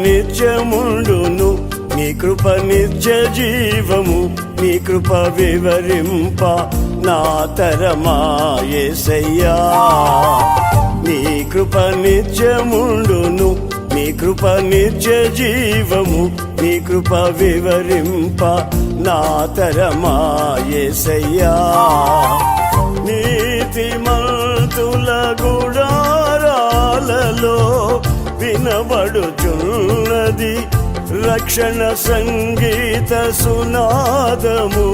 నిత్యముండును, నీ కృప నిత్య జీవము, నీ కృప వివరింప నా తరమా యేసయ్యా. నీ కృప నిత్యముండును, నీ కృప నిత్య జీవము, నీ కృప వివరింప నా తరమా యేసయ్యా. నీతిమంతుల గుడారాలలో వినబడుచున్నది రక్షణ సంగీత సునాదము.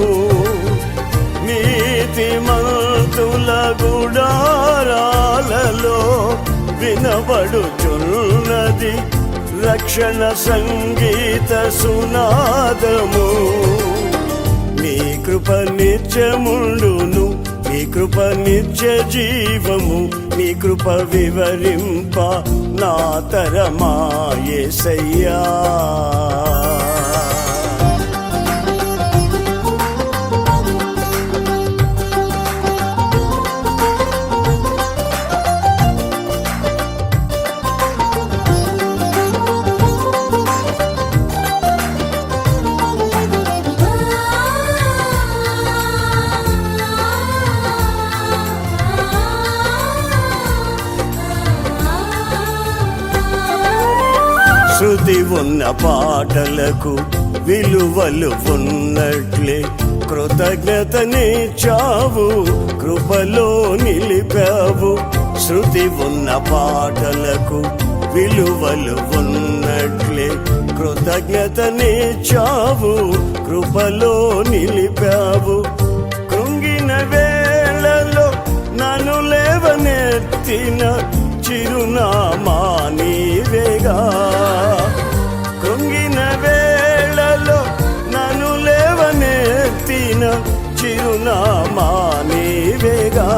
నీతిమంతుల గుడారాలలో వినబడుచున్నది రక్షణ సంగీత సునాదము. నీ కృప నిత్యముండును, నీ కృప నిత్య జీవము, నీ కృప వివరింప నా తరమా యేసయ్యా. శృతి ఉన్న పాటలకు విలువలు ఉన్నట్లే కృతజ్ఞతనిచ్చావు, కృపలో నిలిపావు. శృతి ఉన్న పాటలకు విలువలు ఉన్నట్లే కృతజ్ఞతనిచ్చావు, కృపలో నిలిపావు. కృంగిన వేళలో నన్ను లేవనెత్తిన చిరునామా నీవేగా. కృంగిన వేళలో నన్ను లేవనెత్తిన చిరునామా నీవేగా.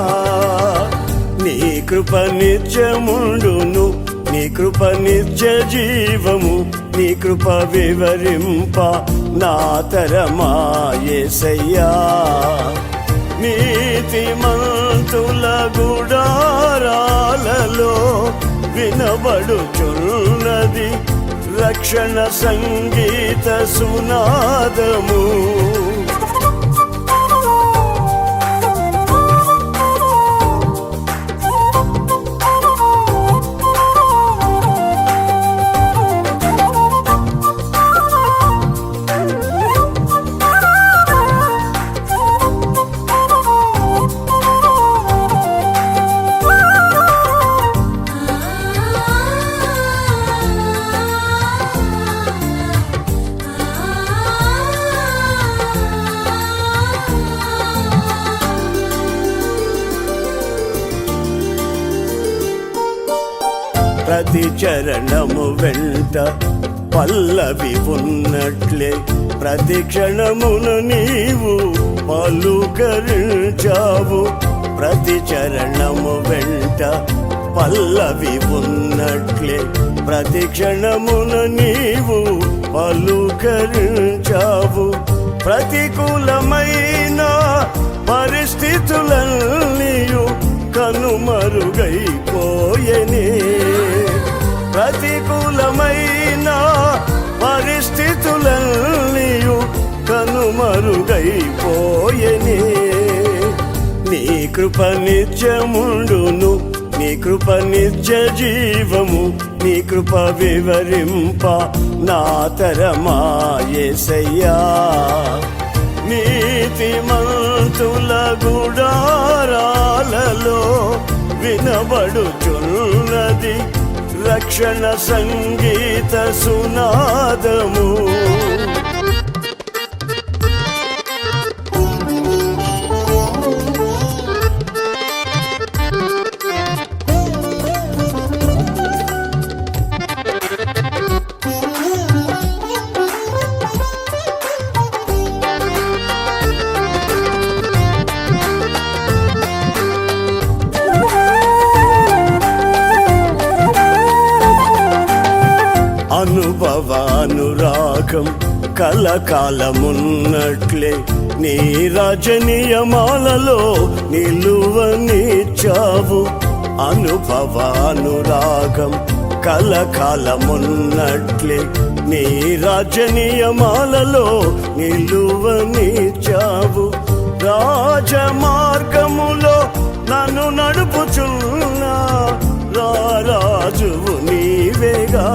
నీ కృప నిత్యముండును, నీ కృప నిత్య జీవము, నీ కృప వివరింప నా తరమా యేసయ్యా. నీతిమంతుల గుడారాలలో వినబడుచున్నది రక్షణ సంగీత సునాదము. ప్రతి చరణము వెంట పల్లవి ఉన్నట్లే ప్రతి క్షణమును నీవు పలుకరించావు. ప్రతి చరణము వెంట పల్లవి ఉన్నట్లే ప్రతి క్షణమును నీవు పలుకరించావు. ప్రతికూలమైన పరిస్థితులన్నీయు కనుమరుగైపోయెనే. ప్రతికూలమైన పరిస్థితులన్నీయు కనుమరుగైపోయెనే. నీ కృప నిత్యముండును, నీ కృప నిత్య జీవము, నీ కృప వివరింప నా తరమా యేసయ్యా. నీతిమంతుల గుడారాలలో వినబడుచున్నది రక్షణ సంగీత సునాదము. అనుభవానురాగం కలకాలమున్నట్లే నీ రాజనీయమాలలో నిలువనిచ్చావు. అనుభవానురాగం కలకాలమున్నట్లే నీ రాజ్య నియమాలలో నిలువనిచ్చావు. రాజమార్గములో నన్ను నడుపుచున్నా రాజువు నీవేగా.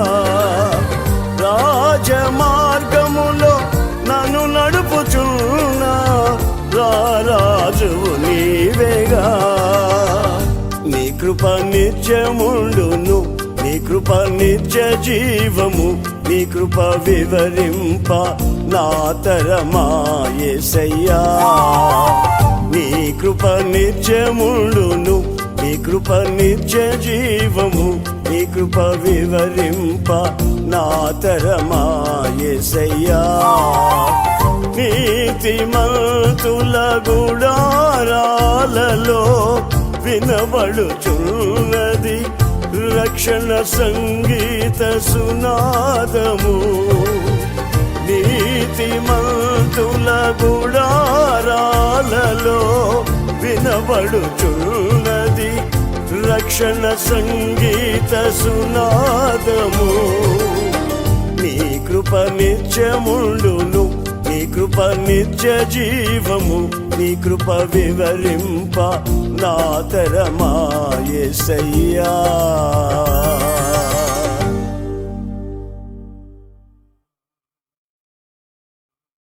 రాజమార్గములో నన్ను నడుపుచున్నా రాజువు నీవేగా. నీ కృప నిత్యముండును, నీ కృప నిత్య జీవము, నీ కృప వివరింప నా తరమా యేసయ్యా. నీ కృప నిత్యముండును, నీ కృప నిత్య జీవము, నీ కృప వివరింప నా తరమా యేసయ్యా. నీతిమంతుల గుడారాలలో వినబడుచున్నది రక్షణ సంగీత సునాదము. నీతిమంతుల గుడారాలలో వినబడుచున్నది రక్షణ సంగీత సునాదము. నీ కృప నిత్యముండును, నీ కృప నిత్య జీవము, నీ కృప వివరింప నా తరమా యేసయ్యా.